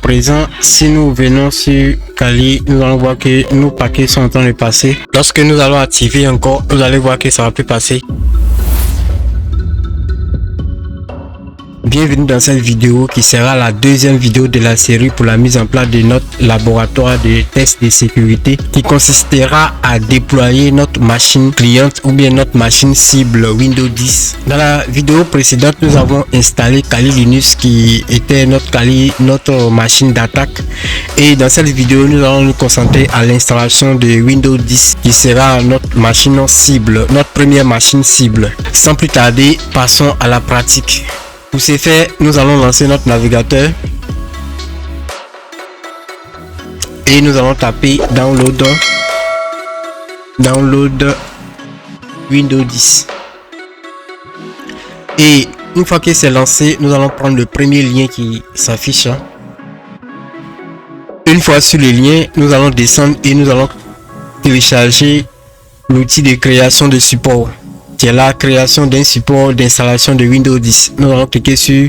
présent, si nous venons sur Kali, nous allons voir que nos paquets sont en train de passer. Lorsque nous allons activer encore, vous allez voir que ça va plus passer. Bienvenue dans cette vidéo qui sera la deuxième vidéo de la série pour la mise en place de notre laboratoire de tests de sécurité qui consistera à déployer notre machine cliente ou bien notre machine cible Windows 10. Dans la vidéo précédente, nous avons installé Kali Linux qui était notre machine d'attaque, et dans cette vidéo, nous allons nous concentrer à l'installation de Windows 10 qui sera notre machine cible, notre première machine cible. Sans plus tarder, passons à la pratique. Pour ce faire, nous allons lancer notre navigateur et nous allons taper download Windows 10. Et une fois que c'est lancé, nous allons prendre le premier lien qui s'affiche. Une fois sur le lien, nous allons descendre et nous allons télécharger l'outil de création de support, qui est la création d'un support d'installation de Windows 10. Nous allons cliquer sur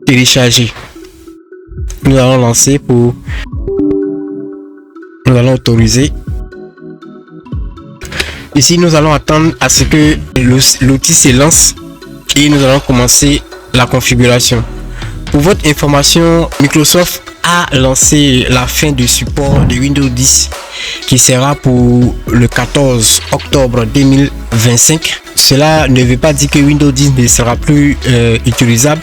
télécharger. Nous allons lancer nous allons autoriser. Ici, nous allons attendre à ce que l'outil se lance et nous allons commencer la configuration. Pour votre information, Microsoft a lancé la fin du support de Windows 10 qui sera pour le 14 octobre 2025. Cela ne veut pas dire que Windows 10 ne sera plus utilisable.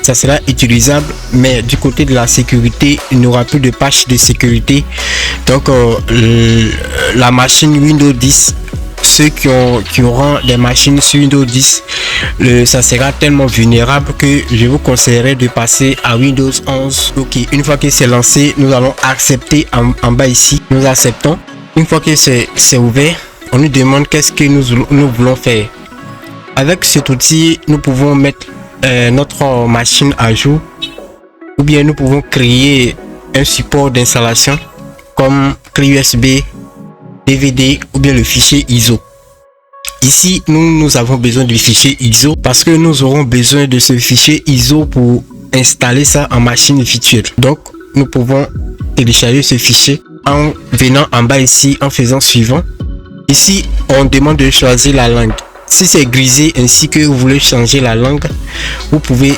Ça sera utilisable, mais du côté de la sécurité, il n'y aura plus de patch de sécurité. Donc la machine Windows 10, ceux qui auront des machines sur Windows 10, ça sera tellement vulnérable que je vous conseillerais de passer à Windows 11. Ok, une fois que c'est lancé, nous allons accepter en bas ici. Nous acceptons. Une fois que c'est ouvert, on nous demande qu'est-ce que nous voulons faire. Avec cet outil, nous pouvons mettre notre machine à jour, ou bien nous pouvons créer un support d'installation comme clé USB, DVD ou bien le fichier ISO. Ici, nous avons besoin du fichier ISO parce que nous aurons besoin de ce fichier ISO pour installer ça en machine virtuelle. Donc, nous pouvons télécharger ce fichier en venant en bas ici, en faisant suivant. Ici, on demande de choisir la langue. Si c'est grisé ainsi que vous voulez changer la langue, vous pouvez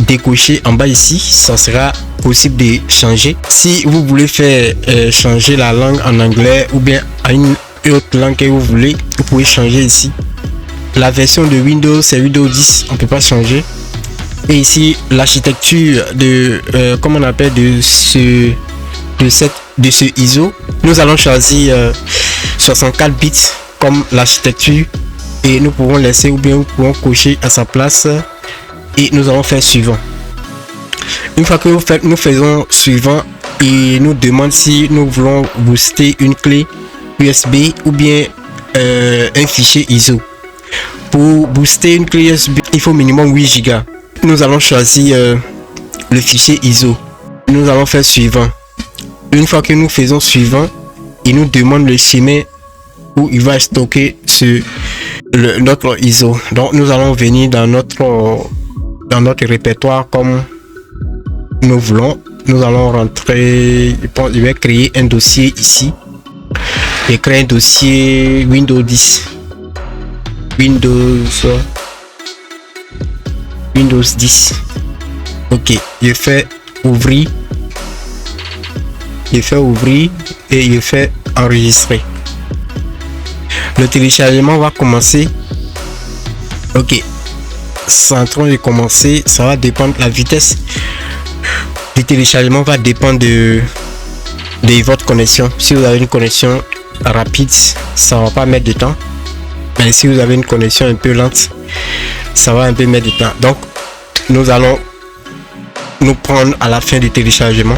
décocher en bas ici, ça sera possible de changer. Si vous voulez faire changer la langue en anglais ou bien à une autre langue que vous voulez, vous pouvez changer ici. La version de Windows, c'est Windows 10, on peut pas changer. Et ici, l'architecture de comment on appelle de ce ISO, nous allons choisir 64 bits comme l'architecture, et nous pouvons laisser ou bien nous pouvons cocher à sa place et nous allons faire suivant. Une fois que nous faisons suivant, il nous demande si nous voulons booster une clé USB ou bien un fichier ISO. Pour booster une clé USB, il faut minimum 8 Go. Nous allons choisir le fichier ISO. Nous allons faire suivant. Une fois que nous faisons suivant, il nous demande le chemin où il va stocker notre ISO. Donc nous allons venir dans notre répertoire comme nous voulons. Nous allons rentrer, je vais créer un dossier ici. Je crée un dossier Windows 10. Windows 10. Ok, je fais ouvrir. Je fais ouvrir et je fais enregistrer. Le téléchargement va commencer. Ok, c'est en train de commencer. Ça va dépendre, la vitesse du téléchargement va dépendre de votre connexion. Si vous avez une connexion rapide, ça va pas mettre de temps, mais si vous avez une connexion un peu lente, ça va un peu mettre de temps. Donc nous allons nous prendre à la fin du téléchargement.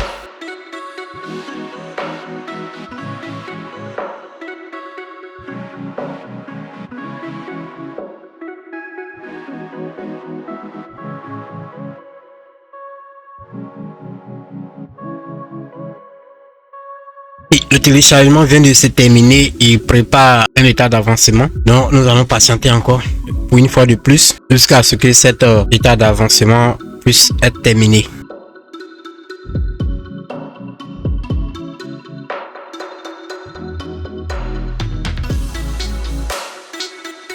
Le téléchargement vient de se terminer et prépare un état d'avancement. Donc nous allons patienter encore pour une fois de plus jusqu'à ce que cet état d'avancement puisse être terminé.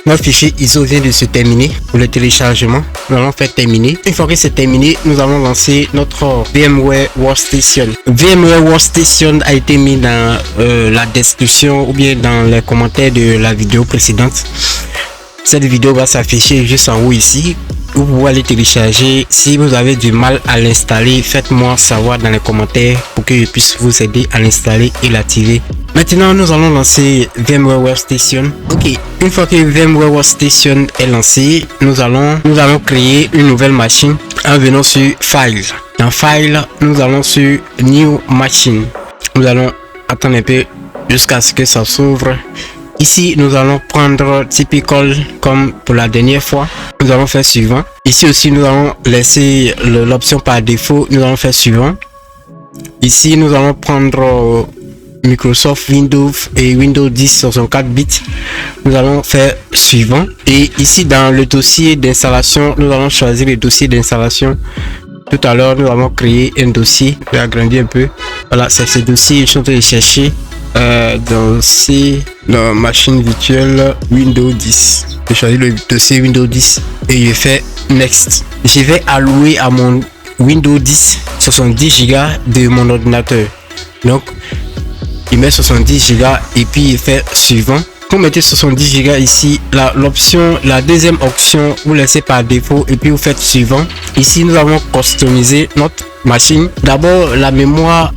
Notre fichier ISO vient de se terminer pour le téléchargement. Nous allons faire terminer. Une fois que c'est terminé, nous allons lancer notre VMware Workstation. VMware Workstation a été mis dans la description ou bien dans les commentaires de la vidéo précédente. Cette vidéo va s'afficher juste en haut ici. Vous pouvez aller télécharger. Si vous avez du mal à l'installer, faites-moi savoir dans les commentaires pour que je puisse vous aider à l'installer et l'activer. Maintenant, nous allons lancer VMware Workstation. Ok, une fois que VMware Workstation est lancé, nous allons créer une nouvelle machine en venant sur File. Dans File, nous allons sur New Machine. Nous allons attendre un peu jusqu'à ce que ça s'ouvre. Ici, nous allons prendre Typical comme pour la dernière fois. Nous allons faire suivant. Ici aussi, nous allons laisser l'option par défaut. Nous allons faire suivant. Ici, nous allons prendre Microsoft Windows et Windows 10 64 bits. Nous allons faire suivant. Et ici, dans le dossier d'installation, nous allons choisir le dossier d'installation. Tout à l'heure, nous avons créé un dossier. Je vais agrandir un peu. Voilà, c'est ce dossier. Je suis en train de chercher. Dossier la machine virtuelle Windows 10. Je choisis le dossier Windows 10 et je fais Next. Je vais allouer à mon Windows 10 70 Go de mon ordinateur. Donc, il met 70 Go et puis il fait suivant. Vous mettez 70 Go ici, la deuxième option, vous laissez par défaut et puis vous faites suivant. Ici, nous avons customisé notre machine. D'abord, la mémoire.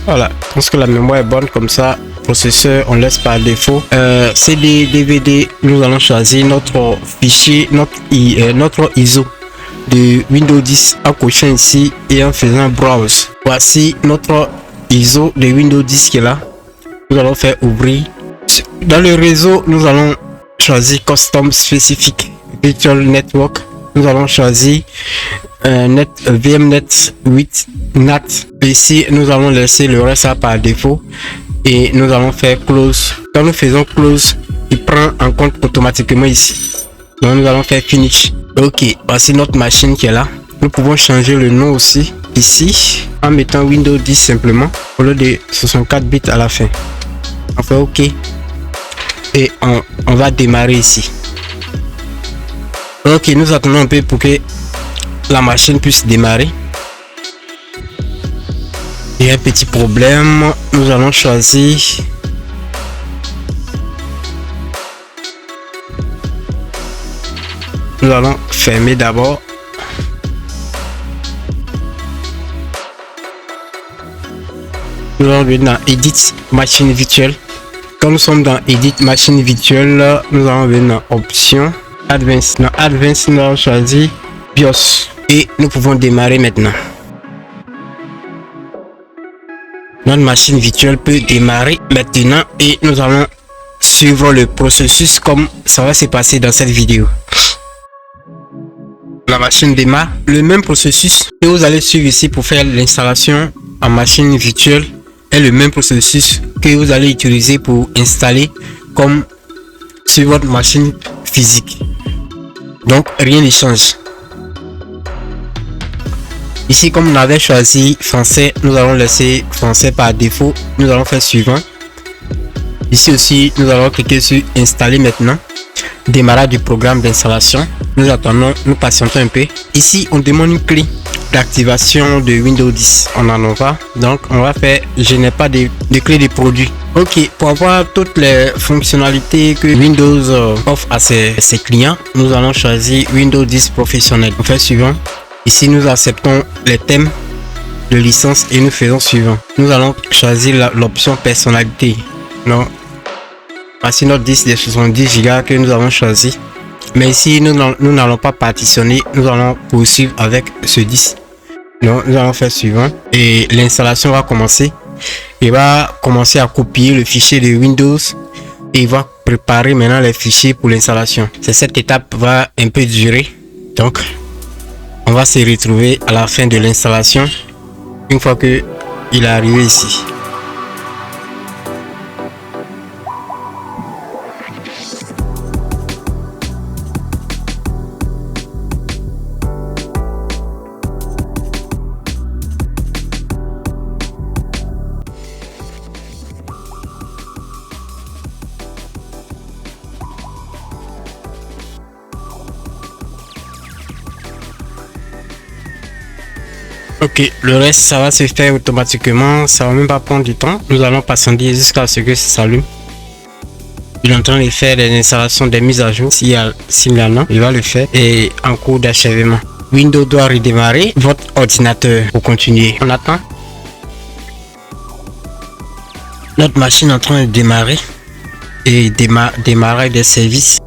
Voilà, je pense que la mémoire est bonne comme ça. Processeur, on laisse par défaut. CD, DVD, nous allons choisir notre fichier, notre ISO de Windows 10 en cochant ici et en faisant browse. Voici notre ISO de Windows 10 qui est là. Nous allons faire ouvrir. Dans le réseau, nous allons choisir Custom Specific Virtual Network. Nous allons choisir VMnet 8 NAT. Ici, nous allons laisser le reste par défaut et nous allons faire close. Quand nous faisons close, il prend en compte automatiquement ici. Donc, nous allons faire finish. Ok, voici notre machine qui est là. Nous pouvons changer le nom aussi ici en mettant Windows 10 simplement au lieu de 64 bits à la fin. On fait ok et on va démarrer ici. Ok, nous attendons un peu pour que la machine puisse démarrer. Il y a un petit problème. Nous allons choisir nous allons fermer d'abord. Nous allons venir dans Edit Machine Virtuelle. Quand nous sommes dans Edit Machine Virtuelle, nous allons venir dans Options Advanced. Dans Advanced, nous allons choisir BIOS et nous pouvons démarrer maintenant. Notre machine virtuelle peut démarrer maintenant et nous allons suivre le processus comme ça va se passer dans cette vidéo. La machine démarre. Le même processus que vous allez suivre ici pour faire l'installation en machine virtuelle est le même processus que vous allez utiliser pour installer comme sur votre machine physique. Donc rien ne change. Ici, comme on avait choisi français, nous allons laisser français par défaut. Nous allons faire suivant. Ici aussi, nous allons cliquer sur installer maintenant. Démarrage du programme d'installation. Nous attendons, nous patientons un peu. Ici, on demande une clé d'activation de Windows 10. On en a pas. Donc, on va faire, je n'ai pas de clé de produit. Ok, pour avoir toutes les fonctionnalités que Windows offre à ses clients, nous allons choisir Windows 10 professionnel. On fait suivant. Ici, nous acceptons les thèmes de licence et nous faisons suivant. Nous allons choisir l'option personnalité. Non. Voici notre disque de 70 Go que nous avons choisi. Mais ici, nous n'allons pas partitionner. Nous allons poursuivre avec ce disque. Non, nous allons faire suivant. Et l'installation va commencer. Il va commencer à copier le fichier de Windows. Et il va préparer maintenant les fichiers pour l'installation. Cette étape va un peu durer. Donc, on va se retrouver à la fin de l'installation une fois que il est arrivé ici. Ok, le reste ça va se faire automatiquement, ça va même pas prendre du temps. Nous allons patienter jusqu'à ce que ça s'allume. Il est en train de faire des installations, des mises à jour. S'il y en a, il va le faire et en cours d'achèvement. Windows doit redémarrer votre ordinateur pour continuer. On attend. Notre machine est en train de démarrer et démarrer des services.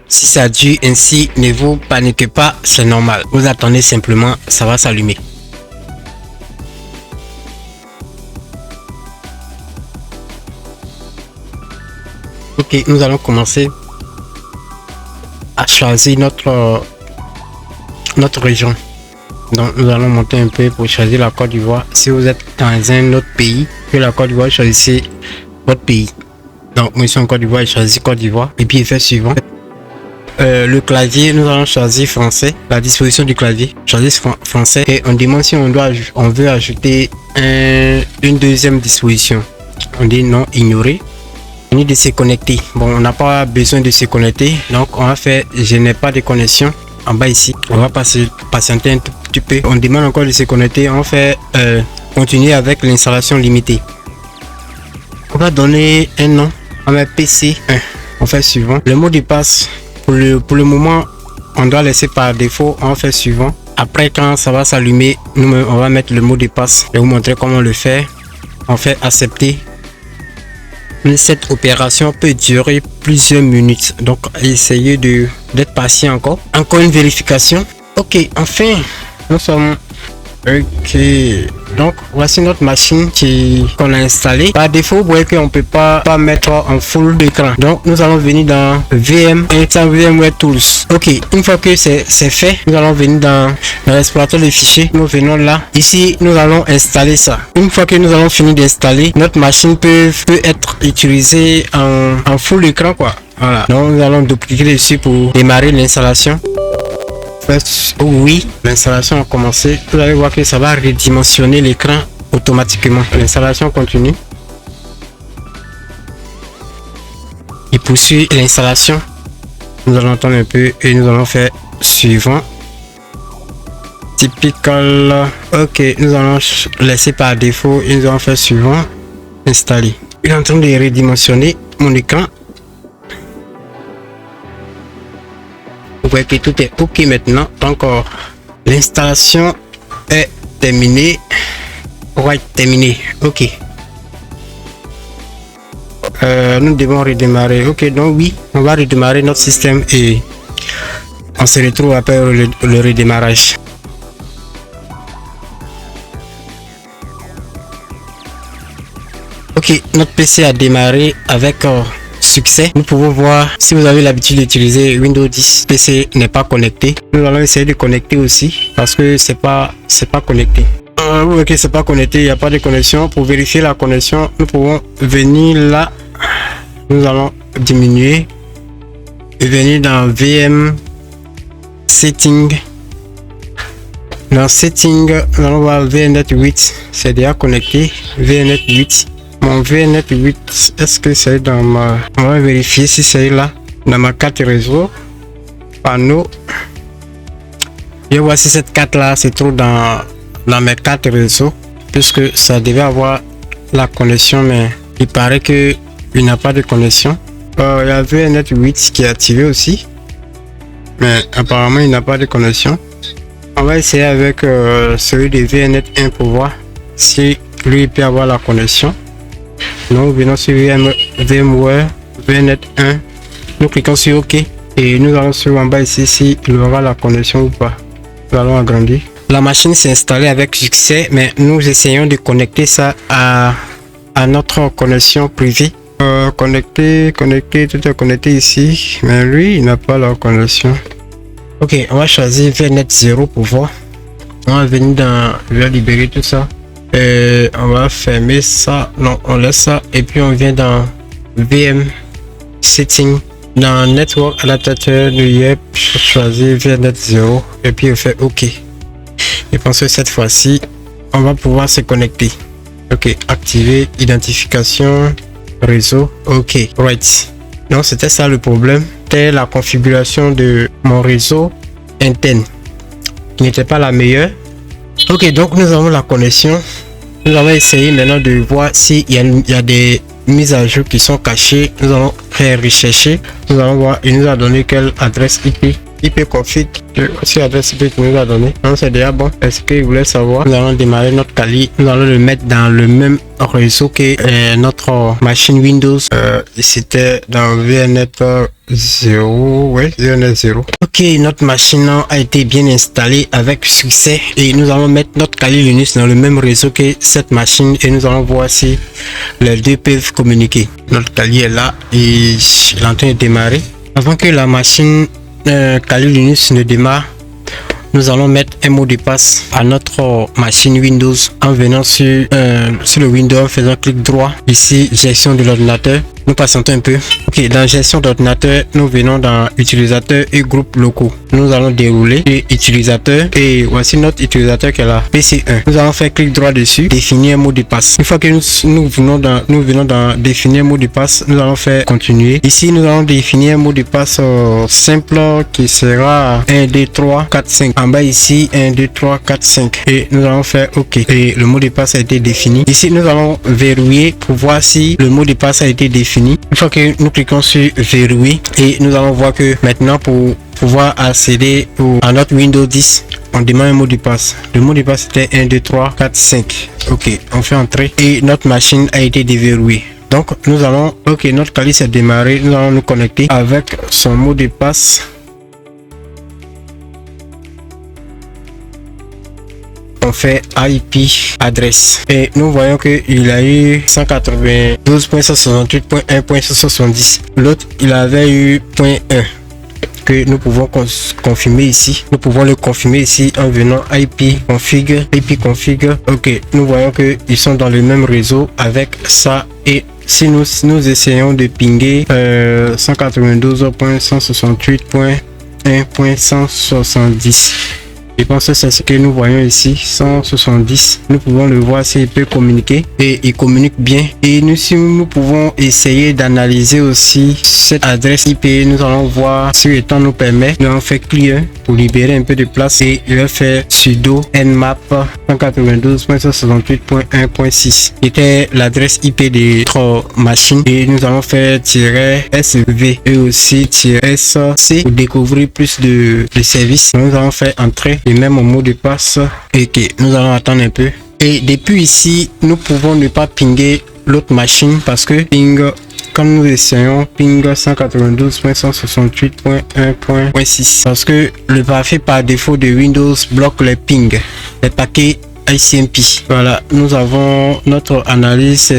Si ça dure ainsi, ne vous paniquez pas, c'est normal. Vous attendez simplement, ça va s'allumer. Ok, nous allons commencer à choisir notre région. Donc nous allons monter un peu pour choisir la Côte d'Ivoire. Si vous êtes dans un autre pays que la Côte d'Ivoire, choisissez votre pays. Donc moi je suis en Côte d'Ivoire, je choisis Côte d'Ivoire et puis effet suivant. Le clavier, nous allons choisir français. La disposition du clavier, choisir français et on demande si on veut ajouter une deuxième disposition. On dit non, ignorer. On dit de se connecter. Bon, on n'a pas besoin de se connecter, donc on va faire je n'ai pas de connexion en bas ici. On va patienter un tout petit peu. On demande encore de se connecter. On fait continuer avec l'installation limitée. On va donner un nom. On met PC1. On fait suivant. Le mot de passe. Pour le moment, on doit laisser par défaut, on fait suivant. Après, quand ça va s'allumer, on va mettre le mot de passe et vous montrer comment le faire. On fait accepter. Mais cette opération peut durer plusieurs minutes. Donc, essayez d'être patient encore. Encore une vérification. Ok, enfin, nous sommes... Ok, donc voici notre machine qu'on a installée. Par défaut, vous voyez qu'on peut pas mettre en full écran. Donc nous allons venir dans VM, VMware Tools. Ok, une fois que c'est fait, nous allons venir dans l'explorateur de fichiers. Nous venons là. Ici, nous allons installer ça. Une fois que nous allons finir d'installer, notre machine peut être utilisée en full écran quoi. Voilà. Donc nous allons dupliquer dessus pour démarrer l'installation. Oui, l'installation a commencé. Vous allez voir que ça va redimensionner l'écran automatiquement. L'installation continue. Il poursuit l'installation. Nous allons attendre un peu et nous allons faire suivant. Typical. Ok, nous allons laisser par défaut et nous allons faire suivant. Installer. Il est en train de redimensionner mon écran. Vous voyez que tout est ok maintenant. Donc l'installation est terminée. Ouais, terminé. Ok. Nous devons redémarrer. Ok, donc oui, on va redémarrer notre système et on se retrouve après le redémarrage. Ok, notre PC a démarré avec succès. Nous pouvons voir si vous avez l'habitude d'utiliser Windows 10, PC n'est pas connecté. Nous allons essayer de connecter aussi parce que c'est pas connecté. Vous voyez que c'est pas connecté, il n'y a pas de connexion. Pour vérifier la connexion, nous pouvons venir là. Nous allons diminuer et venir dans VM Setting. Dans Setting, nous allons voir VNet 8, c'est déjà connecté. VNet 8. Mon VNet 8, est-ce que c'est dans ma... On va vérifier si c'est là. Dans ma carte réseau. Panneau. Je vois si cette carte là se trouve dans mes cartes réseau. Puisque ça devait avoir la connexion, mais il paraît que il n'a pas de connexion. Il y a VNet 8 qui est activé aussi. Mais apparemment il n'a pas de connexion. On va essayer avec celui de VNet 1 pour voir si lui peut avoir la connexion. Nous venons sur VMware VNet 1. Nous cliquons sur OK et nous allons sur en bas ici si il aura la connexion ou pas. Nous allons agrandir. La machine s'est installée avec succès, mais nous essayons de connecter ça à notre connexion privée. Connecter, tout est connecté ici, mais lui il n'a pas la connexion. Ok, on va choisir VNet 0 pour voir. On va venir dans, je vais libérer tout ça. Et on va fermer ça, non on laisse ça et puis on vient dans VM Setting, dans Network Adaptateur de YEP, choisir VNet 0 et puis on fait OK. Je pense que cette fois-ci on va pouvoir se connecter. Ok, activer identification réseau. Ok, right. Donc c'était ça le problème, c'était la configuration de mon réseau interne qui n'était pas la meilleure. Ok, donc nous avons la connexion. Nous allons essayer maintenant de voir s'il y a des mises à jour qui sont cachées. Nous allons faire rechercher. Nous allons voir, il nous a donné quelle adresse IP config. Aussi adresse IP qu'il nous a donné. Donc c'est déjà bon. Est-ce qu'il voulait savoir? Nous allons démarrer notre Kali. Nous allons le mettre dans le même réseau que notre machine Windows. C'était dans VNet 0. Ouais, VNet 0. Ok, notre machine a été bien installée avec succès. Et nous allons mettre notre Kali Linux dans le même réseau que cette machine. Et nous allons voir si les deux peuvent communiquer. Notre Kali est là et il est en train de démarrer. Avant que la machine Kali Linux ne démarre, nous allons mettre un mot de passe à notre machine Windows en venant sur le Windows, en faisant clic droit ici, gestion de l'ordinateur. Nous patientons un peu. Ok, dans gestion d'ordinateur, nous venons dans utilisateur et groupes locaux. Nous allons dérouler utilisateur et voici notre utilisateur qui est là, PC1. Nous allons faire clic droit dessus, définir un mot de passe. Une fois que nous venons dans définir un mot de passe, nous allons faire continuer. Ici, nous allons définir un mot de passe simple qui sera 1, 2, 3, 4, 5. En bas ici, 1, 2, 3, 4, 5. Et nous allons faire OK. Et le mot de passe a été défini. Ici, nous allons verrouiller pour voir si le mot de passe a été défini. Une fois que nous cliquons sur verrouiller et nous allons voir que maintenant pour pouvoir accéder à notre Windows 10, on demande un mot de passe. Le mot de passe était 1, 2, 3, 4, 5. Ok, on fait entrer et notre machine a été déverrouillée. Donc nous allons, ok, notre Kali s'est démarré, nous allons nous connecter avec son mot de passe. On fait IP adresse et nous voyons que il a eu 192.168.1.70. L'autre il avait eu .1 que nous pouvons confirmer ici. Nous pouvons le confirmer ici en venant IP config. Ok, nous voyons que ils sont dans le même réseau avec ça. Et si nous essayons de pinguer 192.168.1.170, je pense que c'est ce que nous voyons ici, 170. Nous pouvons le voir s'il peut communiquer et il communique bien. Et nous pouvons essayer d'analyser aussi cette adresse IP. Nous allons voir si le temps nous permet. Nous allons faire clear pour libérer un peu de place et je vais faire sudo nmap 192.168.1.6 qui était l'adresse IP de notre machine. Et nous allons faire -sv et aussi -sc pour découvrir plus de services. Nous allons faire entrer et même mot de passe et que nous allons attendre un peu. Et depuis ici, nous pouvons ne pas pinguer l'autre machine parce que ping, quand nous essayons ping 192.168.1.6 parce que le parfait par défaut de Windows bloque les ping, les paquets ICMP. Voilà, nous avons notre analyse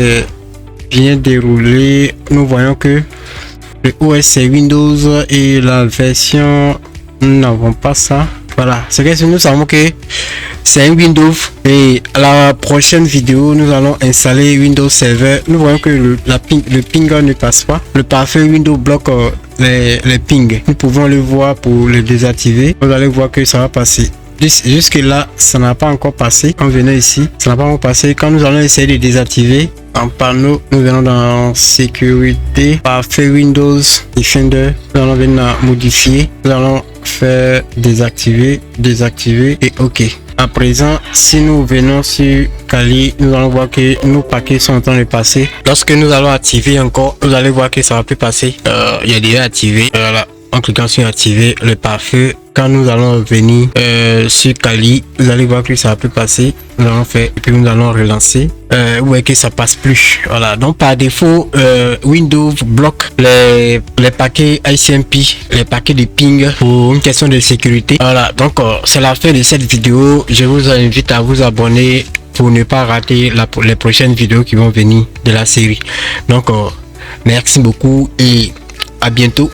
bien déroulée. Nous voyons que le OS c'est Windows et la version, nous n'avons pas ça. Voilà, c'est que nous savons que c'est un Windows et à la prochaine vidéo nous allons installer Windows Server. Nous voyons que le ping ne passe pas. Le parfait Windows bloque les ping. Nous pouvons le voir pour le désactiver. Vous allez voir que ça va passer. Jusque là ça n'a pas encore passé. En venant ici ça n'a pas encore passé. Quand nous allons essayer de désactiver en panneau, nous allons dans sécurité, parfait Windows Defender, nous allons venir à modifier, nous allons faire désactiver et OK. À présent, si nous venons sur Kali, nous allons voir que nos paquets sont en train de passer. Lorsque nous allons activer encore, vous allez voir que ça va plus passer. Il est déjà activé. Voilà. En cliquant sur activer le pare-feu, quand nous allons venir sur Kali, vous allez voir que ça va plus passer. Nous allons faire et puis nous allons relancer. Vous voyez que ça passe plus. Voilà, donc par défaut Windows bloque les paquets ICMP, les paquets de ping pour une question de sécurité. Voilà, donc c'est la fin de cette vidéo. Je vous invite à vous abonner pour ne pas rater les prochaines vidéos qui vont venir de la série. Donc merci beaucoup et à bientôt.